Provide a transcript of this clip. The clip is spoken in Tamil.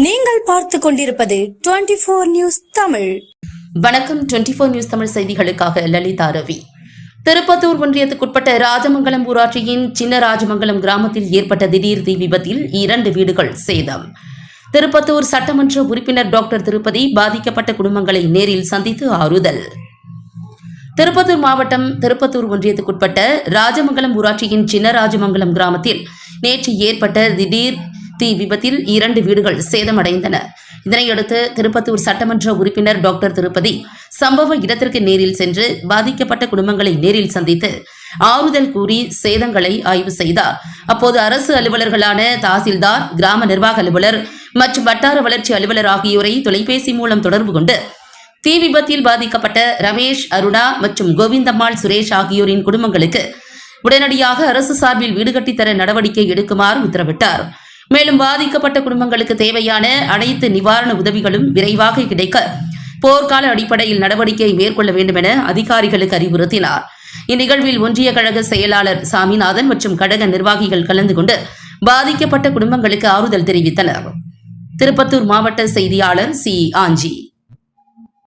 நீங்கள் பார்த்து கொண்டிருப்பது 24 நியூஸ் தமிழ். வணக்கம். 24 நியூஸ் தமிழ் செய்திகளுக்காக லலிதா ரவி. திருப்பத்தூர் ஒன்றியத்துக்குட்பட்ட ராஜமங்கலம் ஊராட்சியின் சின்ன ராஜமங்கலம் கிராமத்தில் ஏற்பட்ட திடீர் தீ விபத்தில் 2 வீடுகள் சேதம். திருப்பத்தூர் சட்டமன்ற உறுப்பினர் டாக்டர் திருப்பதி பாதிக்கப்பட்ட குடும்பங்களை நேரில் சந்தித்து ஆறுதல். திருப்பத்தூர் மாவட்டம் திருப்பத்தூர் ஒன்றியத்துக்குட்பட்ட ராஜமங்கலம் ஊராட்சியின் சின்ன ராஜமங்கலம் கிராமத்தில் நேற்று ஏற்பட்ட திடீர் தீ விபத்தில் 2 வீடுகள் சேதமடைந்தன. இதனையடுத்து திருப்பத்தூர் சட்டமன்ற உறுப்பினர் டாக்டர் திருப்பதி சம்பவ இடத்திற்கு நேரில் சென்று பாதிக்கப்பட்ட குடும்பங்களை நேரில் சந்தித்து ஆறுதல் கூறி சேதங்களை ஆய்வு செய்தார். அப்போது அரசு அலுவலர்களான தாசில்தார், கிராம நிர்வாக அலுவலர் மற்றும் வட்டார வளர்ச்சி அலுவலர் ஆகியோரை தொலைபேசி மூலம் தொடர்பு கொண்டு தீ விபத்தில் பாதிக்கப்பட்ட ரமேஷ், அருணா மற்றும் கோவிந்தம்மாள், சுரேஷ் ஆகியோரின் குடும்பங்களுக்கு உடனடியாக அரசு சார்பில் வீடு கட்டித்தர நடவடிக்கை எடுக்குமாறு உத்தரவிட்டார். மேலும் பாதிக்கப்பட்ட குடும்பங்களுக்கு தேவையான அனைத்து நிவாரண உதவிகளும் விரைவாக கிடைக்க போர்க்கால அடிப்படையில் நடவடிக்கை மேற்கொள்ள வேண்டும் என அதிகாரிகளுக்கு அறிவுறுத்தினார். இந்நிகழ்வில் ஒன்றிய கழக செயலாளர் சாமிநாதன் மற்றும் கழக நிர்வாகிகள் கலந்து கொண்டு பாதிக்கப்பட்ட குடும்பங்களுக்கு ஆறுதல் தெரிவித்தனர். திருப்பத்தூர் மாவட்ட செய்தியாளர் சி. ஆஞ்சி.